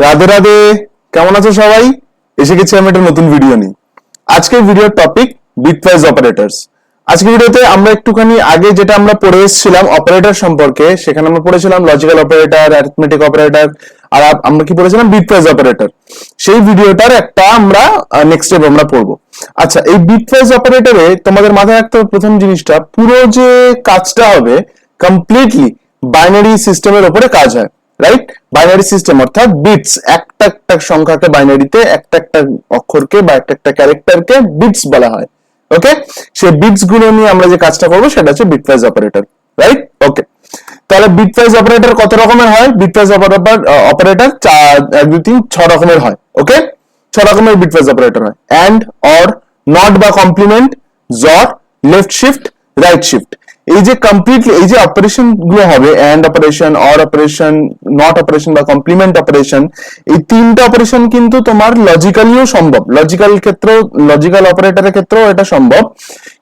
রাধে রাধে, কেমন আছো সবাই? এসে গেছি আমি একটা নতুন ভিডিও নিয়ে। আজকের ভিডিওর টপিক বিটওয়াইজ অপারেটরস। আজকের ভিডিওতে আমরা একটুখানি আগে যেটা আমরা পড়ে এসেছিলাম অপারেটর সম্পর্কে, সেখানে আমরা পড়েছিলাম লজিক্যাল অপারেটর, অ্যারিথমেটিক অপারেটর, আর আমরা কি পড়েছিলাম বিটওয়াইজ অপারেটর। সেই ভিডিওটার একটা আমরা নেক্সট স্টেপ আমরা পড়বো। আচ্ছা, এই বিটওয়াইজ অপারেটরে তোমাদের মাথায় রাখতে হবে প্রথম জিনিসটা, পুরো যে কাজটা হবে কমপ্লিটলি বাইনারি সিস্টেমের উপরে কাজ হয়, রাইট? বাইনারি সিস্টেম অর্থাৎ বিটস, একটা একটা সংখ্যাকে বাইনারিতে একটা একটা অক্ষরকে বা একটা একটা ক্যারেক্টারকে বিটস বলা হয়। ওকে, সেই বিটস গুলো নিয়ে আমরা যে কাজটা করবো সেটা হচ্ছে বিটওয়াইজ অপারেটর, রাইট? ওকে, তাহলে বিটওয়াইজ অপারেটর কত রকমের হয়? বিটওয়াইজ অপারেটর 1 2 3 6 রকমের হয়। ওকে, 6 রকমের বিটওয়াইজ অপারেটর হয়। এন্ড, অর, নট বা complement, xor, left shift, right shift. এই যে কমপ্লিটলি এই যে অপারেশন গুলো হবে, and operation, or operation, not operation বা কমপ্লিমেন্ট অপারেশন, এই তিনটা অপারেশন কিন্তু তোমার লজিক্যালিও সম্ভব। লজিক্যাল ক্ষেত্রেও, লজিক্যাল অপারেটরের ক্ষেত্রেও এটা সম্ভব,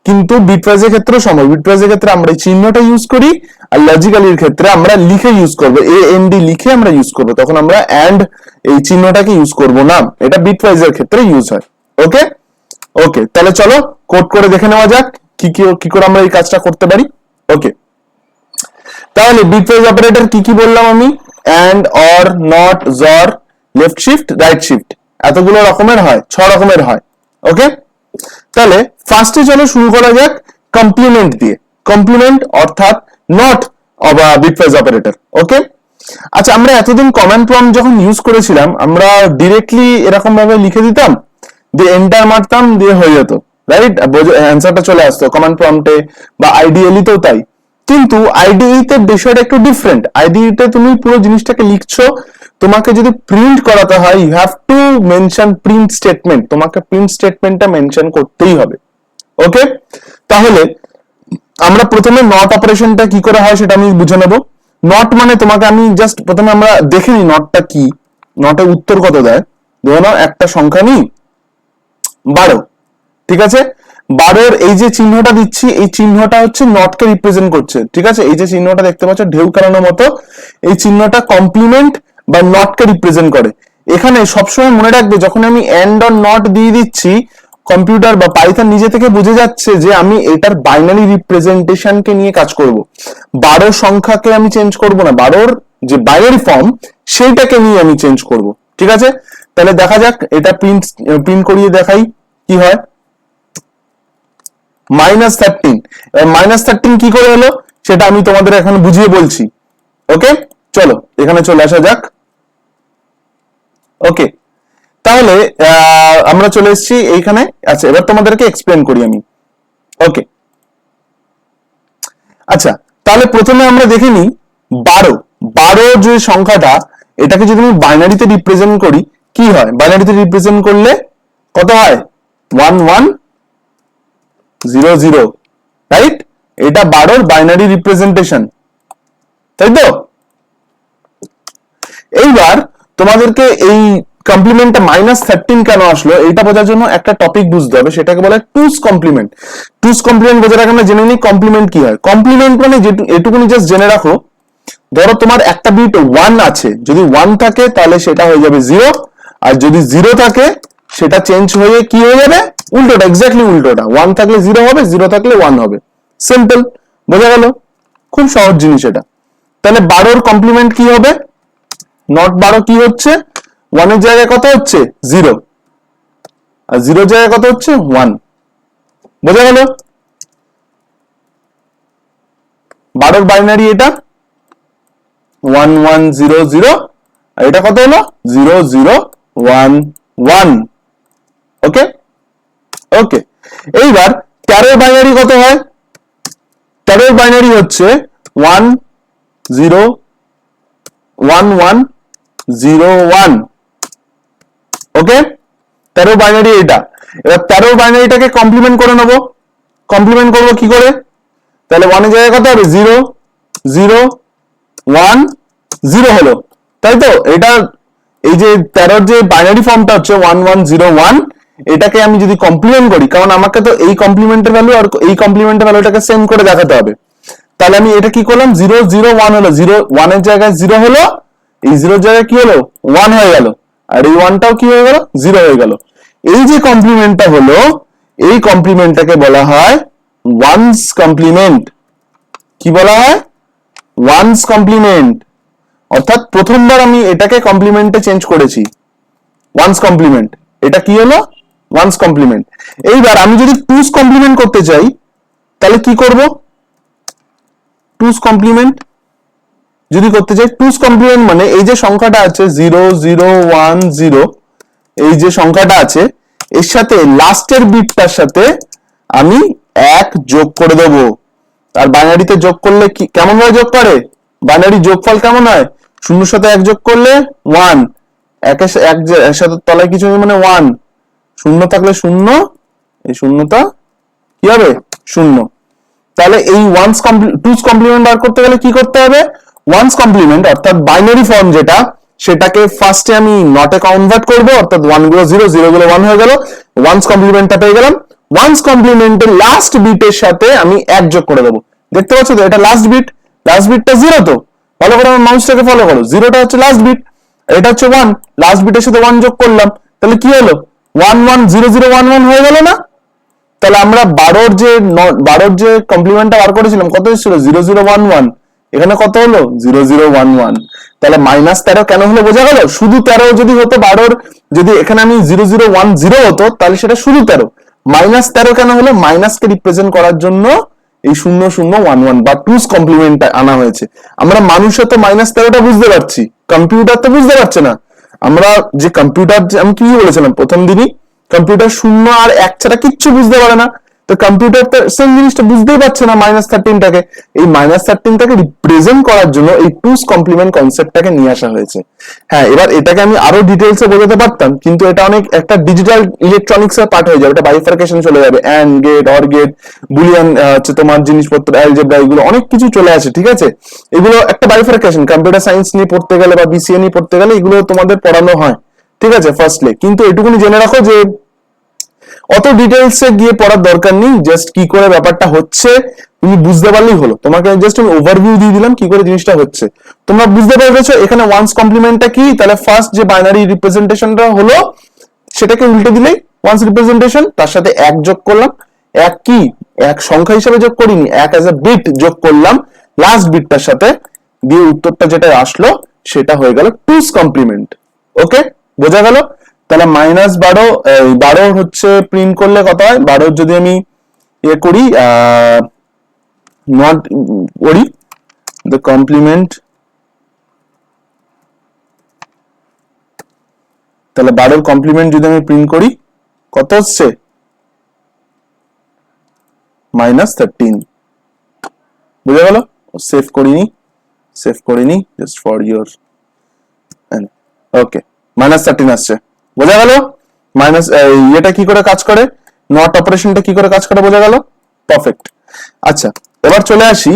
কিন্তু বিটওয়াইজের ক্ষেত্রেও সম্ভব। বিটওয়াইজের ক্ষেত্রে আমরা এই চিহ্নটা ইউজ করি, আর লজিক্যালির ক্ষেত্রে আমরা লিখে ইউজ করবো, AND লিখে আমরা ইউজ করবো, তখন আমরা এন্ড এই চিহ্নটাকে ইউজ করব না। এটা বিটওয়াইজের ক্ষেত্রে ইউজ হয়। ওকে ওকে, তাহলে চলো কোড করে দেখে নেওয়া যাক কি করে আমরা এই কাজটা করতে পারি। ওকে, তাহলে বিটওয়াইজ অপারেটর কি কি বললাম আমি? And, or, not, xor, left shift, right shift, এতগুলো রকমের হয়, 6 রকমের হয়। ওকে, তাহলে ফার্স্টে চলো শুরু করা যাক কমপ্লিমেন্ট দিয়ে। কমপ্লিমেন্ট অর্থাৎ নট অবা বিটওয়াইজ অপারেটর। ওকে, আচ্ছা, আমরা এতদিন কমান্ড প্রম্পট যখন ইউজ করেছিলাম, আমরা ডিরেক্টলি এরকম ভাবে লিখে দিতাম, দিয়ে এন্টার মারতাম, দিয়ে হয়ে যেত, রাইট? অ্যান্সারটা চলে আসতো কমান্ড প্রম্পটে, বা আইডিএলি তেও তাই। কিন্তু আইডিই তে বিষয়টা একটু ডিফারেন্ট। আইডিই তে তুমি পুরো জিনিসটাকে লিখছো, তোমাকে যদি প্রিন্ট করাতে হয়, you have to mention print statement, তোমাকে প্রিন্ট স্টেটমেন্টটা মেনশন করতেই হবে। ওকে, তাহলে আমরা প্রথমে নট অপারেশনটা কি করে হয় সেটা আমি বুঝে নেব। নট মানে তোমাকে আমি জাস্ট প্রথমে আমরা দেখে নিই নটটা কি, নটের উত্তর কত দেয়। ধরো একটা সংখ্যা নিই 12, ঠিক আছে? 12 এই যে চিহ্নটা দিচ্ছি, এই চিহ্নটা হচ্ছে নটকে রিপ্রেজেন্ট করছে, ঠিক আছে? এই যে চিহ্নটা দেখতে পাচ্ছ ঢেউ খেলানোর মতো, এই চিহ্নটা কমপ্লিমেন্ট বা নটকে রিপ্রেজেন্ট করে। এখানে সবসময় মনে রাখবে, যখন আমি এন্ড অর নট দিয়ে দিচ্ছি, কম্পিউটার বা পাইথন নিজে থেকে বুঝে যাচ্ছে যে আমি এটার বাইনারি রিপ্রেজেন্টেশনকে নিয়ে কাজ করব। 12 সংখ্যাকে আমি চেঞ্জ করব না, 12 যে বাইনারি ফর্ম সেইটাকে নিয়ে আমি চেঞ্জ করব, ঠিক আছে? তাহলে দেখা যাক, এটা প্রিন্ট করিয়ে দেখাই কি হয়। -13, -13 কি করে হলো সেটা আমি তোমাদের এখন বুঝিয়ে বলছি। ওকে, চলো এখানে চলে আসা যাক। ওকে, তাহলে আমরা চলে এসেছি এইখানে। আচ্ছা, এবার তোমাদেরকে এক্সপ্লেন করি আমি। ওকে, আচ্ছা, তাহলে প্রথমে আমরা দেখে নিই 12 যে সংখ্যাটা, এটাকে যদি আমি বাইনারিতে রিপ্রেজেন্ট করি কি হয়? বাইনারিতে রিপ্রেজেন্ট করলে কত হয়? 1100, রাইট? এটা 12 বাইনারি রিপ্রেজেন্টেশন, তাই তো? এইবার তোমাদেরকে এই কমপ্লিমেন্টটা -13 কেন আসলো এটা বোঝার জন্য একটা টপিক বুঝতে হবে, সেটাকে বলে টুস কমপ্লিমেন্ট। টুস কমপ্লিমেন্ট বোঝার আগে আমরা জেনে নিই কমপ্লিমেন্ট কি হয়। কমপ্লিমেন্ট মানে এটুকুনি জাস্ট জেনে রাখো, ধরো তোমার একটা বিট 1 আছে, যদি 1 থাকে তাহলে সেটা হয়ে যাবে 0, আর যদি 0 থাকে সেটা চেঞ্জ হয়ে কি হয়ে যাবে? উল্টোটা, এক্স্যাক্টলি উল্টোটা। 1 থাকলে 0 হবে, 0 থাকলে 1 হবে। সিম্পল, বোঝা গেল? খুব সহজ জিনিস এটা। তাহলে 12 কমপ্লিমেন্ট কি হবে? নট 12 কি হচ্ছে? 1 এর জায়গায় কত হচ্ছে? 0, আর 0 জায়গায় কত হচ্ছে? 1। বোঝা গেল? 12 বাইনারি এটা 1100, আর এটা কত হলো? 0011। ওকে ওকে, এইবার 13 বাইনারি কত হয়? 13 বাইনারি হচ্ছে 101101। ওকে, 13 বাইনারি এটা। এবার 13 বাইনারিটাকে কমপ্লিমেন্ট করে নেবো। কমপ্লিমেন্ট করবো কি করে? তাহলে 1 এর জায়গায় কত হবে? 0 0 1 0 হলো, তাই তো? এটা এই যে 13 যে বাইনারি ফর্মটা হচ্ছে 1101, এটাকে আমি যদি কমপ্লিমেন্ট করি, কারণ আমাকে তো এই কমপ্লিমেন্টের ভ্যালু আর এই কমপ্লিমেন্টের ভ্যালুটাকে সেম করে দেখাতে হবে, তাহলে আমি এটা কি করলাম? 0 0 1 হলো, 0 1 এর জায়গায় 0 হলো, এই 0 জায়গায় কি হলো 1 হয়ে গেল, আর এই 1টাও কি হয়ে গেল 0 হয়ে গেল। এই যে কমপ্লিমেন্টটা হলো, এই কমপ্লিমেন্টটাকে বলা হয় ওয়ান্স কমপ্লিমেন্ট। কি বলা হয়? Once complement. অর্থাৎ প্রথমবার আমি এটাকে কমপ্লিমেন্টে চেঞ্জ করেছি, ওয়ান্স কমপ্লিমেন্ট। এটা কি হলো? Once complement. এইবার আমি যদি টুস কমপ্লিমেন্ট করতে চাই তাহলে কি করব? টুস কমপ্লিমেন্ট যদি করতে চাই, টুস কমপ্লিমেন্ট মানে এই যে সংখ্যাটা আছে 0 0 1 0, এই যে সংখ্যাটা আছে এর সাথে লাস্টের বিটটার সাথে আমি 1 যোগ করে দেব। আর বাইনারিতে যোগ করলে কি কেমন ভাবে যোগ করে? বাইনারি যোগফল কেমন হয়? 0 সাথে 1 যোগ করলে 1, 1 এর সাথে তলায় কিছু নেই মানে 1, 0 থাকলে 0, এই শূন্যটা কি হবে 0। তাহলে এই ওয়ান্স টুস কমপ্লিমেন্ট বার করতে গেলে কি করতে হবে? ওয়ান্স কমপ্লিমেন্ট অর্থাৎ বাইনারি ফর্ম যেটা, সেটাকে ফার্স্টে আমি নটে কনভার্ট করব, অর্থাৎ 1 গুলো 0 0 গুলো 1 হয়ে গেল, ওয়ান্স কমপ্লিমেন্টটা পেয়ে গেলাম। ওয়ান্স কমপ্লিমেন্টের লাস্ট বিটের সাথে আমি 1 যোগ করে দেবো। দেখতে পাচ্ছ তো এটা লাস্ট বিট, লাস্ট বিটটা 0, তো ফলো করো আমার মাউসটাকে, ফলো করো, 0টা হচ্ছে লাস্ট বিট, এটা হচ্ছে 1, লাস্ট বিটের সাথে 1 যোগ করলাম, তাহলে কি হলো 1 1 0 0 1 1 হয়ে গেল না? তাহলে আমরা 12 যে কমপ্লিমেন্টটা বার করেছিলাম কত এসেছিল 0 0 1 1, এখানে কত হলো 0 0 1 1। তাহলে -13 কেন হলো বোঝা গেল? শুধু 13 যদি হতো 12, যদি এখানে আমি 0 0 1 0 হতো তাহলে সেটা শুধু 13, -13 কেন হলো? মাইনাসকে রিপ্রেজেন্ট করার জন্য এই 0 0 1 1 বা টুস কমপ্লিমেন্টটা আনা হয়েছে। আমরা মানুষে তো -13টা বুঝতে পারছি, কম্পিউটার তো বুঝতে পারছে না। আমরা যে কম্পিউটার, আমি কি বলেছিলাম প্রথম দিনই, কম্পিউটার 0 আর 1 ছাড়া কিচ্ছু বুঝতে পারে না। তো কম্পিউটার তো সেম জিনিসটা বুঝতেই পারছে না, -13টাকে। এই -13টাকে রিপ্রেজেন্ট করার জন্য এই টুস কমপ্লিমেন্ট কনসেপ্টটাকে নিয়ে আসা হয়েছে। হ্যাঁ, এবার এটাকে আমি আরো ডিটেইলসে বোঝাতে পারতাম, কিন্তু এটা অনেক একটা ডিজিটাল ইলেকট্রনিক্স এর পার্ট হয়ে যাবে, এটা বাইফার্কেশন চলে যাবে, and gate, or gate, Boolean হচ্ছে তোমার জিনিসপত্র, অ্যালজেব্রা, এগুলো অনেক কিছু চলে আসে, ঠিক আছে? এগুলো একটা বাইফার্কেশন, কম্পিউটার সায়েন্স নিয়ে পড়তে গেলে বা বিসিএ নিয়ে পড়তে গেলে এগুলো তোমাদের পড়ানো হয়, ঠিক আছে, ফার্স্টলি। কিন্তু এটুকুনি জেনে রাখো যে অত ডিটেইলসে গিয়ে পড়ার দরকার নেই, জাস্ট কি করে ব্যাপারটা হচ্ছে তুমি বুঝতে পারলেই হলো। তোমাকে জাস্ট আমি ওভারভিউ দিয়ে দিলাম কি করে জিনিসটা হচ্ছে, তোমরা বুঝতে পেরেছো এখানে ওয়ান্স কমপ্লিমেন্টটা কি। তাহলে ফার্স্ট যে বাইনারি রিপ্রেজেন্টেশনটা হলো সেটাকে উল্টে দিলেই ওয়ান্স রিপ্রেজেন্টেশন, তার সাথে 1 যোগ করলাম। 1 কি 1 সংখ্যা হিসেবে যোগ করিনি, 1 অ্যাজ এ বিট যোগ করলাম লাস্ট বিটটার সাথে, দিয়ে উত্তরটা যেটা আসলো সেটা হয়ে গেল টুস কমপ্লিমেন্ট। ওকে, বোঝা গেল? তাহলে -12 হচ্ছে প্রিন্ট করলে কত হয়? 12 যদি আমি ইয়ে করি, নট করি দ্য কমপ্লিমেন্ট, তাহলে 12 কমপ্লিমেন্ট যদি আমি প্রিন্ট করি কত হচ্ছে -13। বুঝা গেল? সেভ করিনি জাস্ট ফর ইউর, ওকে, -13 আসছে। বোঝা গেল? মাইনাস এটা কি করে কাজ করে, নট অপারেশনটা কি করে কাজ করে, বোঝা গেল? পারফেক্ট। আচ্ছা, এবার চলে আসি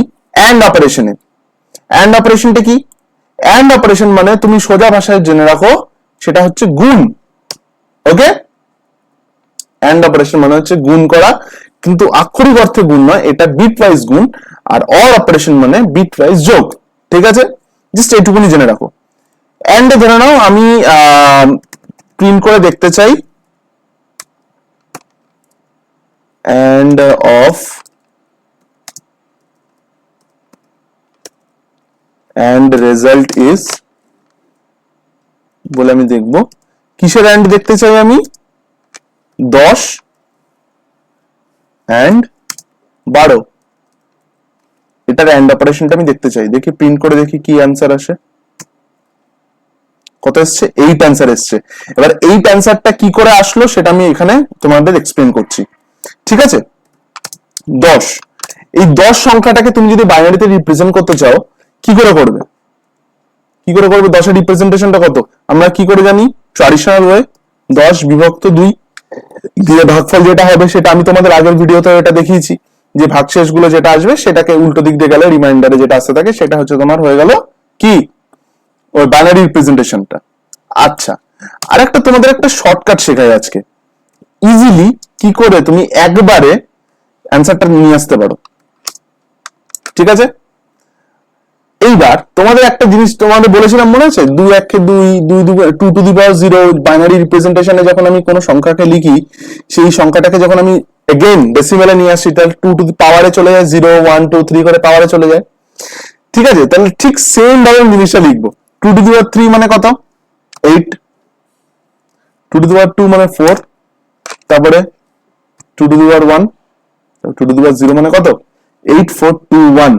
এন্ড অপারেশনে। এন্ড অপারেশনটা কি? এন্ড অপারেশন মানে তুমি সোজা ভাষায় জেনে রাখো সেটা হচ্ছে গুণ। ওকে, এন্ড অপারেশন মানে হচ্ছে গুণ করা, কিন্তু আক্ষরিক অর্থে গুণ নয়, এটা বিট ওয়াইজ গুণ। আর অর অপারেশন মানে বিট ওয়াইজ যোগ, ঠিক আছে? জাস্ট এইটুকুনি জেনে রাখো। এন্ড ধরে নাও আমি প্রিন্ট করে দেখতে চাই and of, and result is বলে আমি দেখবো কিসের এন্ড দেখতে চাই আমি, 10 এন্ড 12, এটার এন্ড অপারেশনটা আমি দেখতে চাই। দেখি প্রিন্ট করে দেখি কি অ্যান্সার আসে, কত এসছে? 8 অ্যান্সার এসছে। এবার 8 অ্যান্সারটা কি করে আসলো সেটা আমি এখানে তোমাদের এক্সপ্লেন করছি, ঠিক আছে? 10, এই 10 সংখ্যাটাকে তুমি যদি বাইনারিতে রিপ্রেজেন্ট করতে চাও কি করে করবে? 10 এর রিপ্রেজেন্টেশনটা কত আমরা কি করে জানি? ট্র্যাডিশনাল ওয়ে, 10 বিভক্ত 2 দিয়ে ভাগফল যেটা হবে সেটা আমি তোমাদের আগের ভিডিওতে এটা দেখিয়েছি, যে ভাগশেষ গুলো যেটা আসবে সেটাকে উল্টো দিক দিয়ে গেলে রিমাইন্ডারে যেটা আসতে থাকে সেটা হচ্ছে তোমার হয়ে গেল কি ওই বাইনারি রিপ্রেজেন্টেশনটা। আচ্ছা, আরেকটা তোমাদের একটা শর্টকাট শেখাই আজকে, ইজিলি কি করে তুমি একবারে অ্যান্সারটা নিয়ে আসতে পারো, ঠিক আছে? এইবার তোমাদের একটা জিনিস তোমাদের বলেছিলাম মনে আছে, 2 1 কে 2 2 2 টু দি পাওয়ার 0 বাইনারি রিপ্রেজেন্টেশনে যখন আমি কোনো সংখ্যাকে লিখি, সেই সংখ্যাটাকে যখন আমি এগেইন ডেসিমেলে নিয়ে আসি, তাহলে 2 টু দি পাওয়ারে চলে যায়, 0 1 2 3 করে পাওয়ারে চলে যায়। ঠিক আছে, তাহলে ঠিক সেম ভাবে জিনিসটা লিখবো। 2 টু দি পাওয়ার 3 মানে কত? 8। 2 টু দি পাওয়ার 2 মানে 4, তারপরে 2 to the power 1, 2 to the পাওয়ার 0 মানে কত? 8 4 2 1।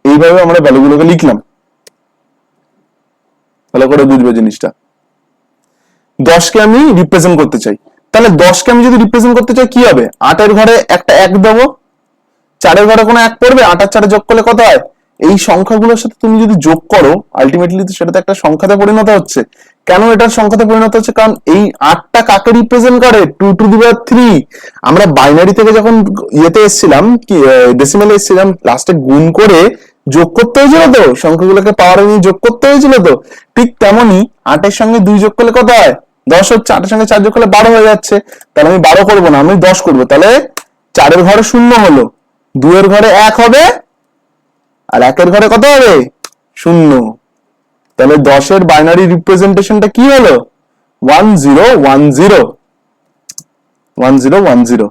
এইভাবে আমরা ভ্যালুগুলোকে লিখলাম। ভালো করে বুঝবে জিনিসটা। 10 কে আমি রিপ্রেজেন্ট করতে চাই, তাহলে 10 কে আমি যদি রিপ্রেজেন্ট করতে চাই কি হবে? 8 এর ঘরে একটা 1 দেবো, 4 এর ঘরে কোনো 1 পড়বে, 8 আর 4 যোগ করলে কত হয়? এই সংখ্যাগুলোর সাথে তুমি যদি যোগ করো, আলটিমেটলি সেটা তো একটা সংখ্যাতে পরিণত হচ্ছে। কেন এটার সংখ্যাতে পরিণত হচ্ছে? কারণ এই 8টা কাকে রিপ্রেজেন্ট করে? 2 টু দি পাওয়ার 3। আমরা বাইনারি থেকে যখন ইয়েতে এসেছিলাম, কি ডেসিমেলে এসেছিলাম, লাস্টে গুণ করে যোগ করতে হয়েছিল তো, সংখ্যাগুলোকে পাওয়ারে নিয়ে যোগ করতে হয়েছিল তো। ঠিক তেমনই 8 এর সঙ্গে 2 যোগ করলে কত হয়? 10 হচ্ছে। 8 এর সঙ্গে 4 যোগ করলে 12 হয়ে যাচ্ছে। তাহলে আমি 12 করবো না, আমি 10 করবো। তাহলে 4 এর ঘরে 0 হলো, 2 এর ঘরে 1 হবে, আর 1 এর ঘরে কত হবে? 0। তাহলে 10 এর বাইনারি রিপ্রেজেন্টেশনটা কি হলো? 1 0 1 0 1 0 1 0।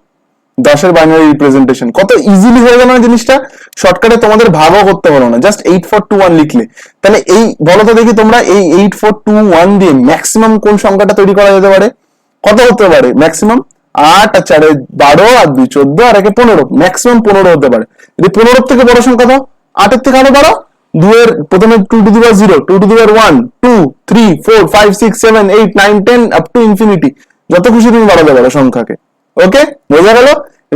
10 এর বাইনারি রিপ্রেজেন্টেশন কত ইজিলি হয়ে গেল না জিনিসটা? শর্টকাটে তোমাদের ভাগও করতে হলো না, জাস্ট 8 4 2 1 লিখলে। তাহলে এই বলো তো দেখি তোমরা, এই 8 4 2 1 দিয়ে ম্যাক্সিমাম কোন সংখ্যাটা তৈরি করা যেতে পারে? কত হতে পারে ম্যাক্সিমাম? 8 আর 4 12 আর 2 14 আর 1 15, ম্যাক্সিমাম 15 হতে পারে। যদি 15 থেকে বড় সংখ্যা দাও, 8 এর থেকে আরো বড়, 2 এর প্রথমে 2 to the power 0, 2 to the power 1 2 3 4 5 6 7 8 9 10 up to infinity, যত খুশি তুমি বাড়াতে পারো সংখ্যাকে। ওকে, বোঝা গেল?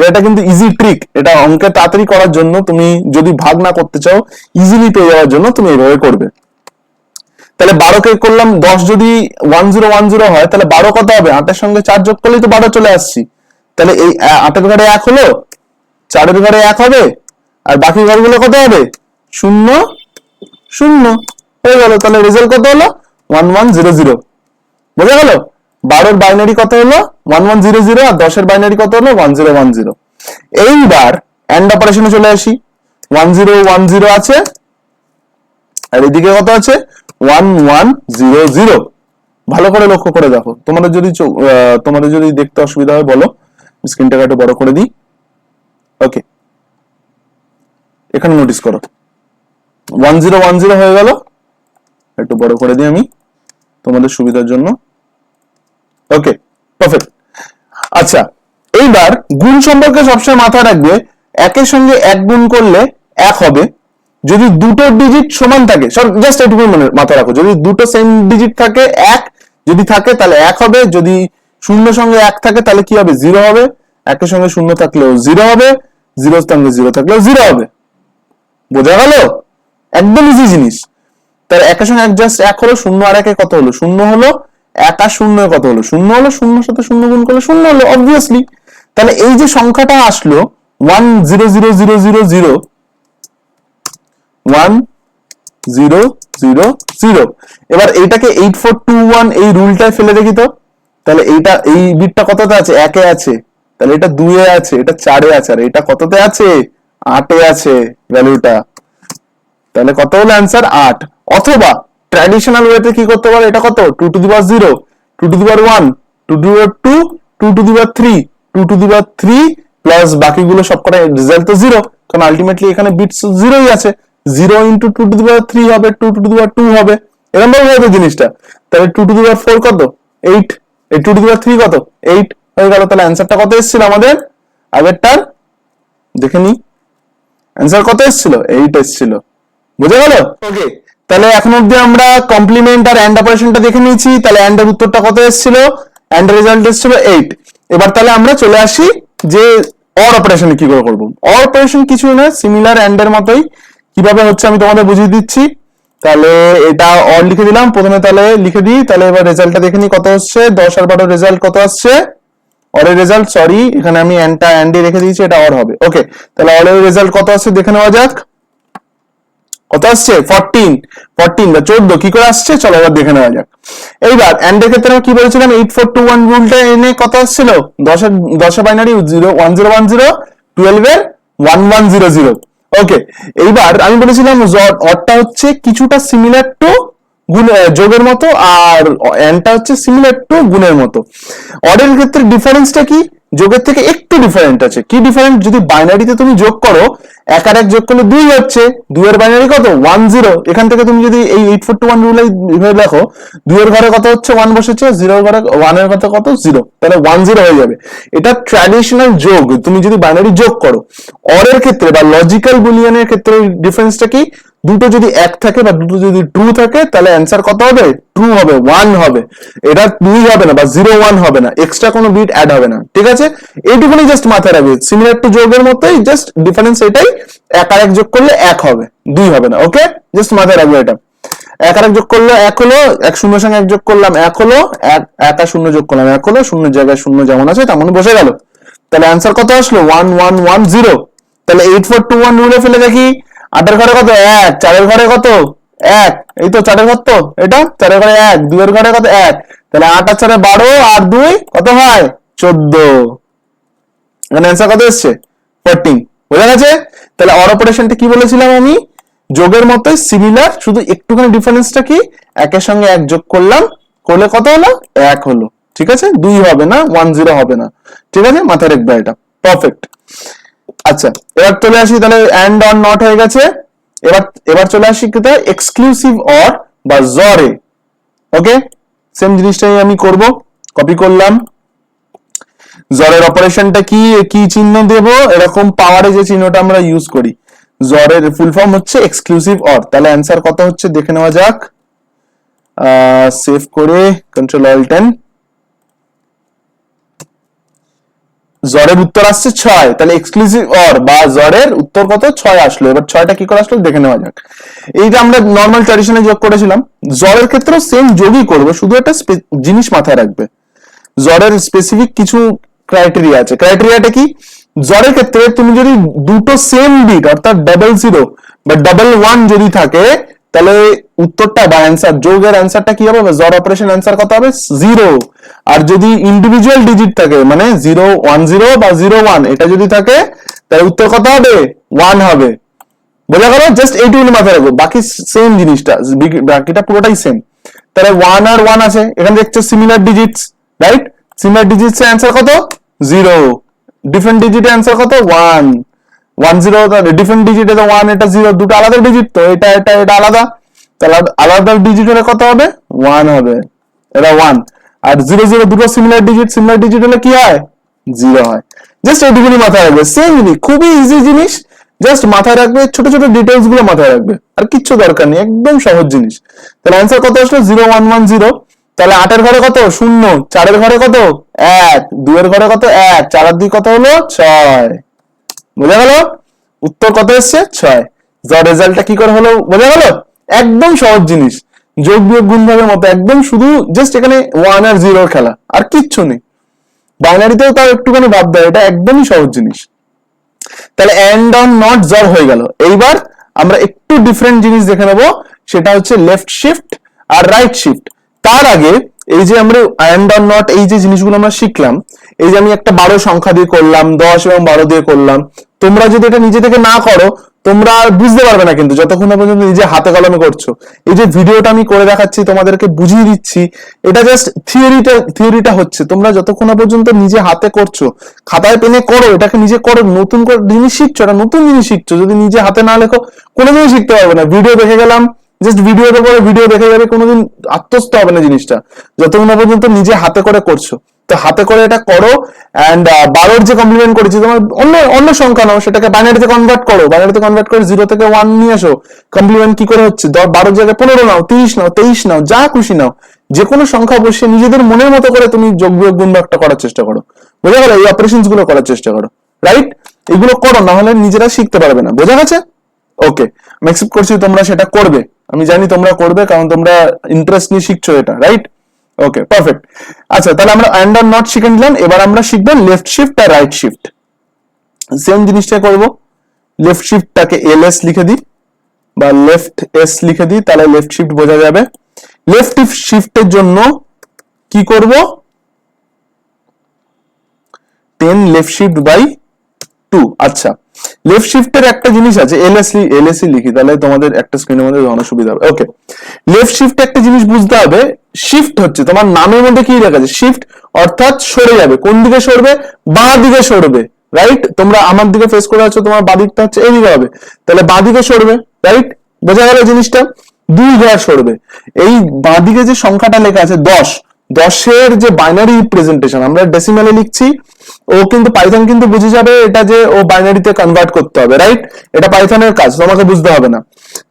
এটা কিন্তু ইজি ট্রিক, এটা অঙ্কে তাড়াতাড়ি করার জন্য, তুমি যদি ভাগ না করতে চাও, ইজিলি পেয়ে যাওয়ার জন্য তুমি এইভাবে করবে। তাহলে 12 কে করলাম, 10 যদি 1 0 1 0 হয়, তাহলে 12 কত হবে? 8 এর সঙ্গে 4 যোগ করলেই তো 12 চলে আসছি। তাহলে এই 8 এর ঘরে 1 হলো, 4 এর ঘরে 1 হবে, আর বাকি ঘরগুলো কত হবে? 0 0 হয়ে গেল। তাহলে রেজাল্ট কত হলো? 1 1 0 0। বোঝা গেল? 12 এর বাইনারি কত হলো? 1 1 0 0, আর 10 এর বাইনারি কত হলো? 1 0 1 0। এইবার এন্ড অপারেশনে চলে আসি। 1 0 1 0 আছে, আর এদিকে কত আছে? 1 1 0 0। ভালো করে লক্ষ্য করে দেখো, তোমাদের যদি দেখতে অসুবিধা হয় বলো, স্ক্রিনটাকে একটু বড় করে দিই। ওকে, এখানে নোটিস করো 1 0 1 0 হয়ে গেল। একটু বড় করে দিই আমি তোমাদের সুবিধার জন্য। ওকে, পারফেক্ট। আচ্ছা, এইবার গুণ সম্পর্কে সবসময় মাথায় রাখবে, 1 এর সঙ্গে 1 গুণ করলে 1 হবে, যদি দুটো ডিজিট সমান থাকে। জাস্ট এটুকু মাথায় রাখো, যদি দুটো সেম ডিজিট থাকে 1 যদি থাকে তাহলে 1 হবে, যদি 0 সঙ্গে 1 থাকে তাহলে কি হবে? 0 হবে। 1 এর সঙ্গে 0 থাকলেও 0 হবে, 0 এর সঙ্গে 0 থাকলেও 0 হবে। বোঝা গেল? একদম ইজি জিনিস। তাহলে 1 এর সঙ্গে 1 জাস্ট 1 হলো, 0 আর 1 এ কত হলো? 0 হলো। 1 আর 0 কত হলো? 0 হলো। 0 এর সাথে 0 গুণ করলে 0 হলো, অবভিয়াসলি। তাহলে এই যে সংখ্যাটা আসলো 1 0 0 0 0 0 1 0 0 0, এবার এইটাকে 8 4 2 1 এই রুলটায় ফেলে দেখি তো। তাহলে এইটা, এই বিটটা কততে আছে? 1 এ আছে, তাহলে এটা 2 এ আছে, এটা 4 এ আছে, আর এটা কততে আছে? 8 এ আছে ভ্যালুটা। তাহলে কত হলো অ্যান্সার? 8। অথবা ট্র্যাডিশনাল ওয়েতে কি করতে পারো? এটা কত? 2 to the power 0, 2 to the power 1, 2 to the power 2, 2 to the power 3, 2 to the power 3 plus বাকিগুলো সবকটা রেজাল্ট তো 0, কারণ আলটিমেটলি এখানে বিটস 0ই আছে। 0 ইনটু 2 টু দি পাওয়ার 3 হবে, 2 টু দি পাওয়ার 2 হবে, এরকম ভাবে হবে জিনিসটা। তাহলে 2 টু দি পাওয়ার 4 কত? 8। এই 2 টু দি পাওয়ার 3 কত? 8 হয়ে গেল। তাহলে অ্যান্সারটা কত এসেছিল আমাদের? আগেরটার দেখে নি, অ্যান্সার কত এসেছিল? 8 এসেছিল। বুঝে গেল? ওকে, তাহলে এখন অব্দি আমরা কমপ্লিমেন্ট আর এন্ড অপারেশনটা দেখে নিয়েছি। তাহলে এন্ড এর উত্তরটা কত এসেছিল? এন্ড এর রেজাল্ট এসেছিল 8। এবার তাহলে আমরা চলে আসি যে অর অপারেশন কি করে করব। অর অপারেশন কিছু না, সিমিলার এন্ড এর মতোই। কিভাবে হচ্ছে আমি তোমাদের বুঝিয়ে দিচ্ছি। তাহলে এটা অর লিখে দিলাম প্রথমে, তাহলে লিখে দিই। তাহলে এবার রেজাল্টটা দেখে নিই কত হচ্ছে। 10 আর 12 রেজাল্ট কত আসছে? অরের রেজাল্ট, সরি এখানে আমি এন্ডটা এন্ডে রেখে দিয়েছি, এটা অর হবে। ওকে, তাহলে অরের রেজাল্ট কত আসছে দেখে নেওয়া যাক। কত আসছে? 14 বা 14 কি করে আসছে চলো এবার দেখে নেওয়া যাক। এইবার এন্ড এর ক্ষেত্রে আমি কি বলেছিলাম? 8 4 2 1 রুলটা এনে কত আসছিল? 10 এর বাইনারি 0 1 0 1 0, 12 এর 1 1 0 0, ওকে, এইবার আমি বলেছিলাম অরটা হচ্ছে কিছুটা সিমিলার টু গুণ যোগের মতো, আর এন্ডটা হচ্ছে সিমিলার টু গুণের মতো। অরের ক্ষেত্রে ডিফারেন্সটা কি? যোগের থেকে একটু ডিফারেন্ট আছে। কি ডিফারেন্ট? যদি বাইনারিতে তুমি যোগ করো, এক আর এক যোগ করলে 2 হচ্ছে, 2 এর বাইনারি কত? 1 0। এখান থেকে তুমি যদি এই 841 রুলে এইভাবে দেখো, 2 এর ঘরে কত হচ্ছে? 1 বসেছে, 0 এর ঘরে 1 এর ঘরে কত? 0, তাহলে 1 0 হয়ে যাবে। এটা ট্র্যাডিশনাল যোগ, তুমি যদি বাইনারি যোগ করো। অরের ক্ষেত্রে বা লজিক্যাল বুলিয়ানের ক্ষেত্রে ডিফারেন্সটা কি? দুটো যদি এক থাকে বা দুটো যদি ট্রু থাকে, তাহলে অ্যান্সার কত হবে? ট্রু হবে, 1 হবে। এটা 2 হবে না বা 0 1 হবে না, এক্সট্রা কোনো বিট অ্যাড হবে না, ঠিক আছে? এইটুকুনি জাস্ট মাথায় রাখবে, সিমিলার টু যোগের মতোই, জাস্ট ডিফারেন্স এটাই, এক আর এক যোগ করলে 1 হবে, 2 হবে না। ওকে, জাস্ট মাথায় রাখবে এটা। এক আর এক যোগ করলে 1 হলো, এক শূন্যের সঙ্গে 1 যোগ করলাম 1 হলো, এক আর শূন্য যোগ করলাম 1 হলো, শূন্যের জায়গায় শূন্য যেমন আছে তেমন বসে গেল। তাহলে অ্যান্সার কত আসলো? 1 1 1 0। তাহলে 8421 রুলে ফেলে দেখি, 8 এর ঘরে কত? 1, 4 এর ঘরে কত? 1, এই তো 4 এর ঘর তো এটা, 4 এর ঘরে 1, 2 এর ঘরে কত? 1, তাহলে 8 আর 4 12, আর 2 কত হয়? 14। এখানে অ্যান্সার কত এসছে? 14। বোঝা গেছে? তাহলে অর অপারেশনটা কি বলেছিলাম আমি? যোগের মতোই সিমিলার, শুধু একটুখানি ডিফারেন্সটা কি? একের সঙ্গে 1 যোগ করলাম, করলে কত হলো? 1 হলো, ঠিক আছে? 2 হবে না, 1 0 হবে না, ঠিক আছে? মাথায় রাখবে এটা, পারফেক্ট। আচ্ছা, এবার চলে আসি, তাহলে এন্ড অর নট হয়ে গেছে। এবার এবার চলে আসি কোথায়? এক্সক্লুসিভ অর বা জরে। ওকে, সেম জিনিসটাই আমি করব, কপি করলাম। জরের অপারেশনটা কি? কি চিহ্ন দেব? এরকম পাওয়ারে যে চিহ্নটা আমরা ইউজ করি। জরের ফুল ফর্ম হচ্ছে এক্সক্লুসিভ অর। তাহলে অ্যান্সার কত হচ্ছে দেখে নেওয়া যাক। সেভ করে কন্ট্রোল অল্ট এন। জরের উত্তর আসছে 6। তাহলে এক্সক্লুসিভ অর বা জরের উত্তর কত? 6 আসলো। এবার 6টা কি করে আসলো দেখে নেওয়া যাক। এই যে আমরা নর্মাল ট্র্যাডিশনে যোগ করেছিলাম, জরের ক্ষেত্রে সেম যোগই করব, শুধু একটা জিনিস মাথায় রাখবে। জরের স্পেসিফিক কিছু ক্রাইটেরিয়া আছে। ক্রাইটেরিয়াটা কি? জরের ক্ষেত্রে তুমি যদি দুটো সেম বিট অর্থাৎ ডাবল 0 বা ডাবল 1 যদি থাকে, তাহলে উত্তরটা বা অ্যান্সার, যোগের অ্যান্সারটা কি হবে? জর অপারেশন অ্যান্সার কত হবে? 0। আর যদি ইন্ডিভিজুয়াল ডিজিট থাকে, মানে 0 1 0 বা 0 1, এটা যদি থাকে, তাহলে উত্তর কত হবে? 1 হবে। বোঝা গেল? জাস্ট এইটুকুনি মাথায় রাখবো, বাকি সেম জিনিসটা, বাকিটা পুরোটাই সেম। তাহলে 1 আর 1 আছে, এখানে দেখছো similar digits, right? Similar digits এর অ্যান্সার কত? 0। ডিফারেন্ট ডিজিটের অ্যান্সার কত? 1 1 0। ডিফারেন্ট ডিজিটে তো 1 এটা 0, দুটো আলাদা ডিজিট তো, এটা এটা এটা আলাদা, তাহলে আলাদা ডিজিট হলে কত হবে? 1 হবে, এটা 1। আর 0 0 দুটো সিমিলার ডিজিট, সিমিলার ডিজিট হলে কি হয়? 0 হয়। জাস্ট এইটুকুনি মাথায় রাখবে, সেম জিনিস, খুবই ইজি জিনিস, জাস্ট মাথায় রাখবে, ছোট ছোট ডিটেলস গুলো মাথায় রাখবে, আর কিচ্ছু দরকার নেই, একদম সহজ জিনিস। তাহলে অ্যান্সার কত আসলো? 0 1 1 0। তাহলে 8 এর ঘরে কত? 0, 4 এর ঘরে কত? 1, 2 এর ঘরে কত? 1, 4 আর 2 কত হলো? 6। বোঝা গেল? উত্তর কত এসছে? 6। যার রেজাল্টটা কি করে হলো বোঝা গেল? একদম সহজ জিনিস, যোগ বিয়োগ গুণ ভাগের মতো, একদম শুধু জাস্ট এখানে 1 আর 0 খেলা, আর কিচ্ছু নেই। বাইনারিতেও তাও একটুখানি ভাবতে হয়, এটা একদমই সহজ জিনিস। তাহলে এন্ড অন নট জর হয়ে গেল। এইবার আমরা একটু ডিফারেন্ট জিনিস দেখে নেব, সেটা হচ্ছে লেফট শিফট আর রাইট শিফট। তার আগে এই যে আমরা এন্ড অন নট, এই যে জিনিসগুলো আমরা শিখলাম, এই যে আমি একটা 12 সংখ্যা দিয়ে করলাম, 10 এবং 12 দিয়ে করলাম, তোমরা যদি এটা নিজে থেকে না করো, তোমরা বুঝতে পারবে না কিন্তু, যতক্ষণ না পর্যন্ত নিজে হাতে কলমে করছো। এই যে ভিডিওটা আমি করে দেখাচ্ছি, তোমাদেরকে বুঝিয়ে দিচ্ছি, এটা জাস্ট থিওরিটা হচ্ছে। তোমরা যতক্ষণ না পর্যন্ত নিজে হাতে করছো, খাতায় পেনে করো, এটাকে নিজে করো, নতুন করে জিনিস শিখছো, এটা নতুন জিনিস শিখছো। যদি নিজে হাতে না লেখো, কোনো জিনিস শিখতে পারবে না। ভিডিও দেখে গেলাম, জাস্ট ভিডিওর উপরে ভিডিও দেখে যাবে, কোনোদিন আত্মস্থ হবে না জিনিসটা, যতক্ষণ না পর্যন্ত নিজে হাতে করে করছো। তো হাতে করে এটা করো। এন্ড 12 যে কমপ্লিমেন্ট করেছি, তোমার অন্য অন্য সংখ্যা নাও, সেটাকে বাইনারিতে কনভার্ট করো, বাইনারিতে কনভার্ট করে 0 থেকে 1 নিয়ে আসো। কমপ্লিমেন্ট কি করে হচ্ছে? 12 জায়গায় 15 নাও, 30 নাও, 23 নাও, যা খুশি নাও, যে কোনো সংখ্যা বসে নিজেদের মনের মতো করে তুমি যোগ বিয়োগ গুণ ভাগটা করার চেষ্টা করো। বোঝা গেল? এই অপারেশনস গুলো করার চেষ্টা করো, রাইট? এগুলো করো, না হলে নিজেরা শিখতে পারবে না। বোঝা গেছে? ওকে, আমি এক্সপেক্ট করছি তোমরা সেটা করবে, আমি জানি তোমরা করবে, কারণ তোমরা ইন্টারেস্ট নিয়ে শিখছো এটা, রাইট? ওকে, পারফেক্ট। আচ্ছা, তাহলে আমরা এন্ড অর নট শিখে নিলাম। এবার আমরা শিখবো লেফট শিফট আর রাইট শিফট। সেম জিনিসটা করব, লেফট শিফটটাকে এলএস লিখে দিই বা লেফট এস লিখে দিই, তাহলে লেফট শিফট বোঝা যাবে। লেফট শিফটের জন্য কি করব? 10 লেফট শিফট বাই 2। আচ্ছা, লেফট শিফটের একটা জিনিস আছে, এলএসি লিখি তাহলে তোমাদের একটা স্ক্রিনের মধ্যে দেখানো সুবিধা হবে। ওকে, লেফট শিফটে একটা জিনিস বুঝতে হবে, শিফট হচ্ছে তোমার নামের মধ্যে কি লেখা আছে, শিফট, অর্থাৎ সরে যাবে। কোন দিকে সরবে? বাঁ দিকে সরবে, রাইট? তোমরা আমার দিকে ফেস করে আছো, তোমার বাঁ দিকটা হচ্ছে এইদিকে হবে, তাহলে বাঁ দিকে সরবে, রাইট? বোঝা গেল জিনিসটা? 2 ঘর সরবে। এই বাঁ দিকে যে সংখ্যাটা লেখা আছে 10, 10-এর যে বাইনারি রিপ্রেজেন্টেশন আমরা ডেসিমালে লিখছি, ও কিন্তু পাইথন কিন্তু বুঝে যাবে এটা যে ও বাইনারিতে কনভার্ট করতে হবে, রাইট? এটা পাইথনের কাজ, তোমাকে বুঝতে হবে না।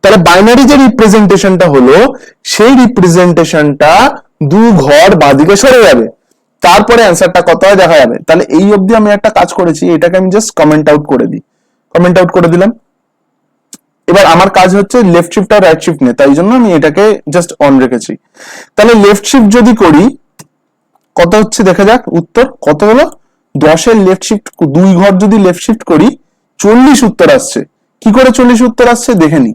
তাহলে বাইনারি যে রিপ্রেজেন্টেশনটা হলো, সেই রিপ্রেজেন্টেশনটা 2 ঘর বাঁদিকে সরে যাবে, তারপরে অ্যান্সারটা কত হয় দেখা যাবে। তাহলে এই অবধি আমি একটা কাজ করেছি, এটাকে আমি জাস্ট কমেন্ট আউট করে দিই, কমেন্ট আউট করে দিলাম। এবার আমার কাজ হচ্ছে লেফট শিফট আর রাইট শিফট নিয়ে, তাই জন্য আমি এটাকে জাস্ট অন রেখেছি। তাহলে লেফট শিফট যদি করি কত হচ্ছে দেখা যাক, উত্তর কত হলো? 10-এর লেফট শিফট 2 ঘর যদি লেফট শিফট করি 40 উত্তর আসছে। কি করে 40 উত্তর আসছে দেখে নি।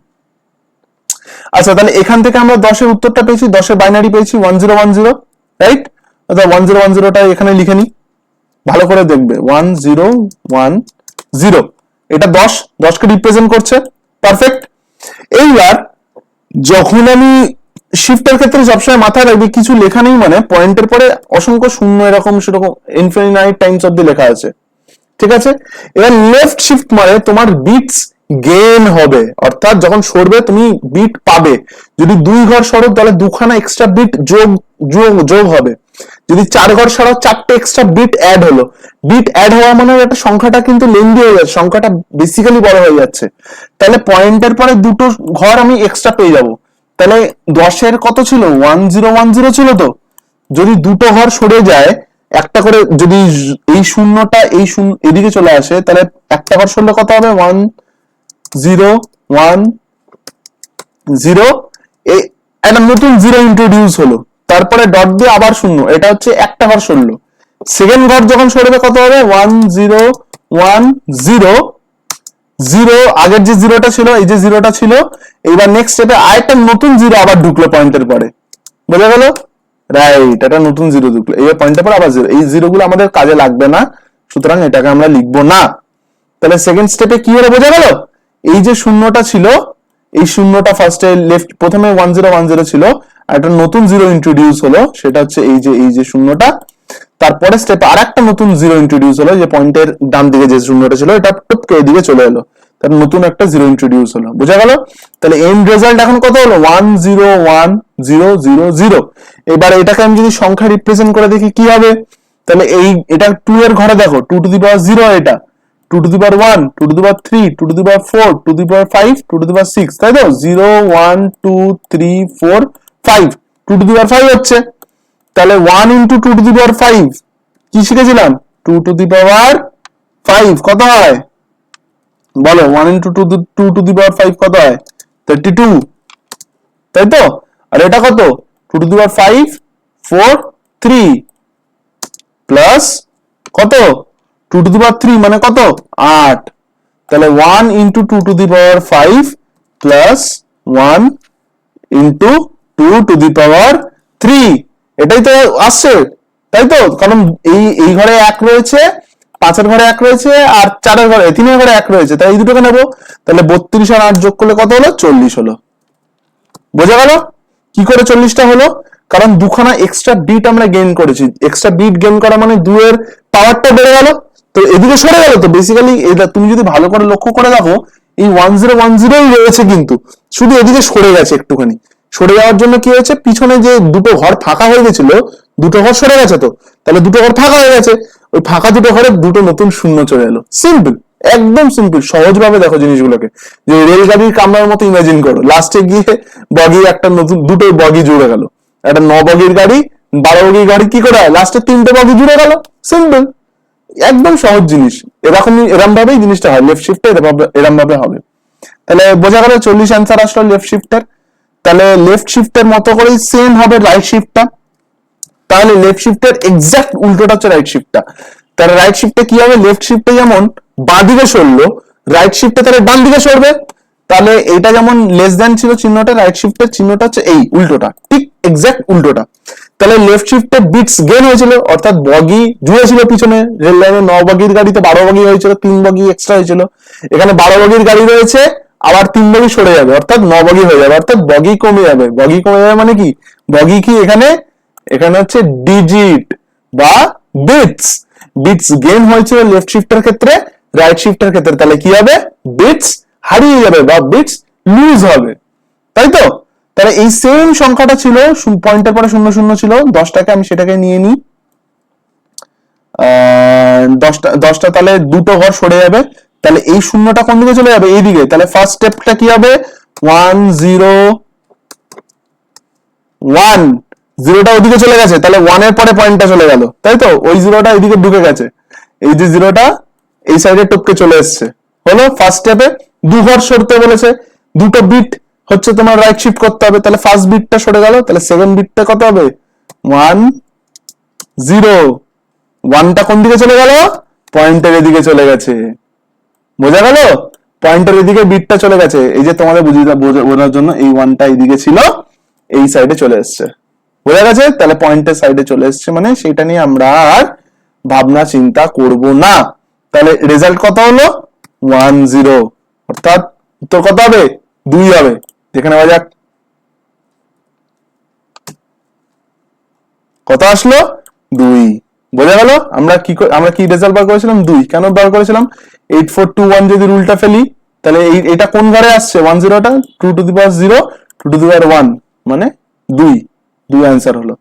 আচ্ছা, তাহলে এখান থেকে আমরা 10-এর উত্তরটা পেয়েছি, 10-এর বাইনারি পেয়েছি 1010, রাইট? অর্থাৎ 1010টা এখানে লিখে নি, ভালো করে দেখবে 1010, এটা 10 কে রিপ্রেজেন্ট করছে, পারফেক্ট। এইবার যখন আমি শিফটের ক্ষেত্রে সবসময় মাথায় রাখবি কিছু লেখা নেই মানে পয়েন্টের পরে অসংখ্য শূন্য এরকম সেরকম ইনফিনিট টাইমস অব্দি লেখা আছে, ঠিক আছে? এবার লেফট শিফট মানে তোমার বিটস গেইন হবে, অর্থাৎ যখন সরবে তুমি বিট পাবে। যদি 2 ঘর সরো তাহলে 2খানা এক্সট্রা বিট যোগ হবে, যদি 4 ঘর সরো 4টে এক্সট্রা বিট অ্যাড হলো। বিট অ্যাড হওয়া মানে একটা সংখ্যাটা কিন্তু লেন্দি হয়ে যাচ্ছে, সংখ্যাটা বেসিক্যালি বড় হয়ে যাচ্ছে। তাহলে পয়েন্টের পরে 2টো ঘর আমি এক্সট্রা পেয়ে যাব। তাহলে 10-এর কত ছিল? 1010 ছিল। তো যদি 2টো ঘর সরে যায়, একটা করে যদি এই শূন্যটা এই শূন্য এদিকে চলে আসে, তাহলে একটা ঘর সরলে কত হবে? 1010, এই একটা নতুন 0 ইন্ট্রোডিউস হলো, তারপরে ডট দিয়ে আবার শূন্য, এটা হচ্ছে একটা ঘর সরলো। সেকেন্ড ঘর যখন সরবে কত হবে? 1010, আগের যে 0টা ছিল, এই যে 0টা ছিল, এইবার নেক্সট স্টেপে আরেকটা নতুন 0 আবার ঢুকলো পয়েন্টের পরে, বোঝা গেল? রাইট, এটা নতুন 0 ঢুকলো, এই পয়েন্টের পর আবার 0। এই 0 গুলো আমাদের কাজে লাগবে না, সুতরাং এটাকে আমরা লিখবো না। তাহলে সেকেন্ড স্টেপে কি হলো বোঝা গেল? এই যে শূন্যটা ছিল, এই শূন্যটা ফার্স্টে লেফট, প্রথমে 1010 ছিল, আর একটা নতুন 0 ইন্ট্রোডিউস হলো, সেটা হচ্ছে এই যে শূন্যটা। তারপরে স্টেপে আরেকটা নতুন 0 ইন্ট্রোডিউস হলো, যে পয়েন্টের ডান দিকে যে শূন্যটা ছিল এটা টপকে এদিকে চলে এলো, তার নতুন একটা 0 ইন্ট্রোডিউস হলো, বোঝা গেল? তাহলে এন্ড রেজাল্ট এখন কত হলো? 101000। এবার এটাকে আমি যদি সংখ্যা রিপ্রেজেন্ট করে দেখি কি হবে, তাহলে এটা 2 এর ঘরে দেখো 2 টু দি পাওয়ার 0, এটা 2 to the power 1, 2 to the power 3, 2 to the power 4, 2 to the power 5, 2 to the power 6, তাই তো? 0 1 2 3 4 5, 2 টু দি পাওয়ার 5 হচ্ছে। তাহলে 1 ইন্টু 2 টু দি পাওয়ার 5 কি শিখেছিলাম? 2 টু দি পাওয়ার 5 কত হয় বলো? 1 ইন্টু 2 টু দি পাওয়ার 5 কত হয়? 32, তাই তো? আর এটা কত? 2 টু দি পাওয়ার 5 4 3 প্লাস কত? 2 টু দি পাওয়ার 3 মানে কত? 8। তাহলে 1 into 2 to the power 5 plus 1 into 2 to the power 3, এটাই তো আসছে, তাই তো? কারণ এই ঘরে 1 রয়েছে, 5-এর ঘরে 1 রয়েছে, আর 4-এর ঘরে 3-এর ঘরে 1 রয়েছে, তাই এই দুটোকে নেবো। তাহলে 32 আর 8 যোগ করলে কত হলো? 40 হলো। বোঝা গেল কি করে 40টা হলো? কারণ 2খানা এক্সট্রা বিট আমরা গেইন করেছি। এক্সট্রা বিট গেইন করা মানে 2 এর পাওয়ারটা বেড়ে গেল, তো এদিকে সরে গেল। তো বেসিক্যালি এটা তুমি যদি ভালো করে লক্ষ্য করে দেখো, এই 1010ই রয়েছে, কিন্তু শুধু এদিকে সরে গেছে একটুখানি। সরে যাওয়ার জন্য কি হয়েছে? পিছনে যে 2টো ঘর ফাঁকা হয়ে গেছিল, 2টো ঘর সরে গেছে, তো তাহলে 2টো ঘর ফাঁকা হয়ে গেছে, ওই ফাঁকা 2টো ঘরে 2টো নতুন শূন্য চলে এলো। সিম্পল, একদম সিম্পল, সহজ ভাবে দেখো জিনিসগুলোকে, যে রেলগাড়ির কামরার মতো ইমাজিন করো, লাস্টে গিয়ে বগি একটা নতুন 2টো বগি জুড়ে গেল, একটা 9 বগির গাড়ি 12 বগির গাড়ি কি করে হয়? লাস্টে 3টে বগি জুড়ে গেল। সিম্পল, একদম সহজ জিনিস। এরকম ভাবেই জিনিসটা হয়, লেফট শিফটে এরকম ভাবে হবে। তাহলে বোঝা গেল 40 অ্যান্সার আসলো লেফট শিফটের। তাহলে লেফট শিফটের মতো করেই সেম হবে রাইট শিফটটা। তাহলে লেফট শিফটের এক্সাক্ট উল্টোটা হচ্ছে রাইট শিফটটা। তাহলে রাইট শিফটে কি হবে? লেফট শিফটে যেমন বাঁ দিকে সরলো, রাইট শিফটে তাহলে ডান দিকে সরবে। তাহলে এটা যেমন লেস দ্যান ছিল চিহ্নটা, রাইট শিফটের চিহ্নটা হচ্ছে এই উল্টোটা, ঠিক এক্সাক্ট উল্টোটা। তাহলে লেফট শিফটে বিটস গেন হয়েছিল, অর্থাৎ বগি জুড়েছিল পিছনে। রেল লাইনে 9 বগির গাড়িতে 12 বগি হয়েছিল, 3 বগি এক্সট্রা হয়েছিল। এখানে 12 বগির গাড়ি রয়েছে, আবার 3 বগি সরে যাবে, অর্থাৎ 9 বগি হয়ে যাবে, অর্থাৎ বগি কমে যাবে। বগি কমে যাবে মানে কি, বগি কি এখানে হচ্ছে ডিজিট বা বিটস। বিটস গেন হয়েছিল লেফট শিফটের ক্ষেত্রে, রাইট শিফটের ক্ষেত্রে তাহলে কি হবে, বিটস হারিয়ে যাবে বা বিটস লুজ হবে, তাই তো? তাহলে এই সেম সংখ্যাটা ছিল, পয়েন্টের পরে 0 ছিল, 10টাকে আমি সেটাকে নিয়ে নিই, 10টা তাহলে দুটো ঘর সরে যাবে, তাহলে এই শূন্যটা কোন দিকে চলে যাবে, এইদিকে। তাহলে ফার্স্ট স্টেপটা কি হবে, 1 0 1, 0টা ওদিকে চলে গেছে, তাহলে 1 এর পরে পয়েন্টটা চলে গেল, তাই তো? ওই 0টা এইদিকে ঢুকে গেছে, এই যে 0টা এই সাইডে টপকে চলে এসছে, হলো ফার্স্ট স্টেপে। দু ঘর সরতে বলেছে, দুটো বিট হচ্ছে তোমার রাইট শিফট করতে হবে, তাহলে ফার্স্ট বিটটা সরে গেল, তাহলে সেকেন্ড বিটটা কত হবে, 1 0। 1টা কোন দিকে চলে গেল, পয়েন্টের এদিকে চলে গেছে, বোঝা গেল? পয়েন্টের এদিকে বিটটা চলে গেছে, এই যে তোমাদের বোঝার জন্য এই 1টা এইদিকে ছিল, এই সাইডে চলে এসছে, বোঝা গেছে? তাহলে পয়েন্টের সাইডে চলে এসছে মানে সেটা নিয়ে আমরা আর ভাবনা চিন্তা করব না। তাহলে রেজাল্ট কত হলো, 1 0, অর্থাৎ উত্তর কত হবে, 2 হবে। দেখে নেওয়া যাক কত আসলো, 2। বোঝা গেল? আমরা কি রেজাল্ট বার করেছিলাম, 2। কেন বার করেছিলাম, 8 4 2 1 যদি রুলটা ফেলি, তাহলে এটা কোন ঘরে আসছে, 1 0টা 2 to the power 0 2 to the power 1 মানে 2 অ্যান্সার হলো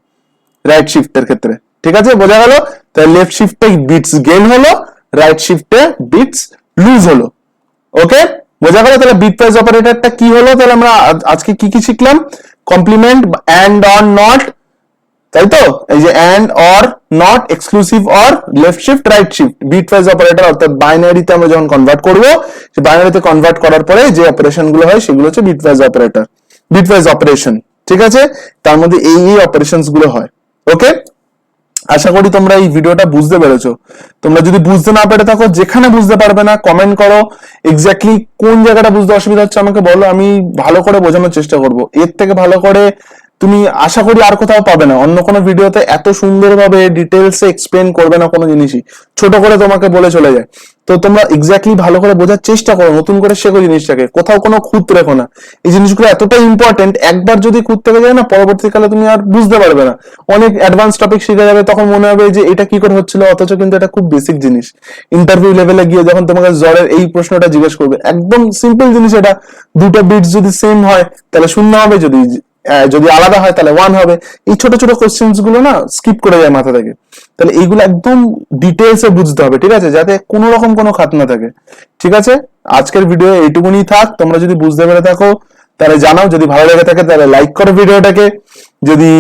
রাইট শিফটের ক্ষেত্রে। ঠিক আছে, বোঝা গেল? তাহলে লেফট শিফটে বিটস গেইন হলো, রাইট শিফটে বিটস লুজ হলো। ওকে, বোঝা গেল? তাহলে বিটওয়াইজ অপারেটরটা কি হলো, তাহলে আমরা আজকে কি কি শিখলাম, কমপ্লিমেন্ট, এন্ড, অর, নট, তাই তো? এই যে and, or, not, exclusive, or, left shift, right shift, bitwise operator, অর্থাৎ বাইনারিতে আমরা যখন কনভার্ট করব, সে বাইনারিতে কনভার্ট করার পরে যে অপারেশন গুলো হয় সেগুলো হচ্ছে বিটওয়াইজ অপারেটর, বিটওয়াইজ অপারেশন। ঠিক আছে, তার মধ্যে এই অপারেশনস গুলো হয়। ওকে, আশা করি তোমরা এই ভিডিওটা বুঝতে পেরেছো। তোমরা যদি বুঝতে না পেরে থাকো, যেখানে বুঝতে পারবে না কমেন্ট করো, এক্স্যাক্টলি কোন জায়গাটা বুঝতে অসুবিধা হচ্ছে আমাকে বলো, আমি ভালো করে বোঝানোর চেষ্টা করব। এর থেকে ভালো করে তুমি আশা করি আর কোথাও পাবে না, অন্য কোনো ভিডিওতে এত সুন্দরভাবে ডিটেলসে এক্সপ্লেন করবে না কোনো জিনিসই, ছোট করে তোমাকে বলে চলে যায়। তো তোমরা এক্স্যাক্টলি ভালো করে বোঝার চেষ্টা করো, নতুন করে শেখো জিনিসটাকে, কোথাও কোনো খুঁত রেখো না। এই জিনিসগুলো এতটাই ইম্পর্টেন্ট, একবার যদি খুঁত থেকে যায় না, পরবর্তীকালে তুমি আর বুঝতে পারবে না, অনেক অ্যাডভান্স টপিক শিখে যাবে, তখন মনে হবে যে এটা কি করে হচ্ছিল, অথচ কিন্তু এটা খুব বেসিক জিনিস। ইন্টারভিউ লেভেলে গিয়ে যখন তোমাকে জ্বরের এই প্রশ্নটা জিজ্ঞেস করবে, একদম সিম্পল জিনিস এটা, দুটো বিটস যদি সেম হয় তাহলে 0 হবে, যদি আলাদা হয় তাহলে 1 হবে। এই ছোট ছোট কোশ্চেন্স গুলো না স্কিপ করে যায় মাথা থেকে, তাহলে এইগুলো একদম ডিটেলসে বুঝতে হবে, ঠিক আছে, যাতে কোনো রকম কোনো খাত না থাকে। ঠিক আছে, আজকের ভিডিও এইটুকুনি থাক। তোমরা যদি বুঝতে পেরে থাকো তাহলে জানাও, যদি ভালো লেগে থাকে তাহলে লাইক করো ভিডিওটাকে, যদি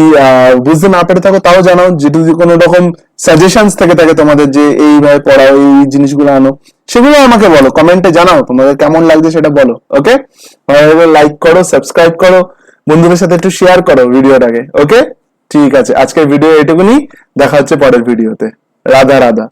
বুঝতে না পেরে থাকো তাও জানাও, যদি কোনো রকম সাজেশনস থেকে থাকে তোমাদের যে এইভাবে পড়াও, এই জিনিসগুলো আনো, সেগুলো আমাকে বলো, কমেন্টে জানাও তোমাদের কেমন লাগছে সেটা বলো। ওকে, লাইক করো, সাবস্ক্রাইব করো, বন্ধুদের সাথে একটু শেয়ার করো ভিডিওটাকে। ওকে, ঠিক আছে, আজকের ভিডিও এটুকুনি, দেখা হচ্ছে পরের ভিডিওতে। রাধা রাধা।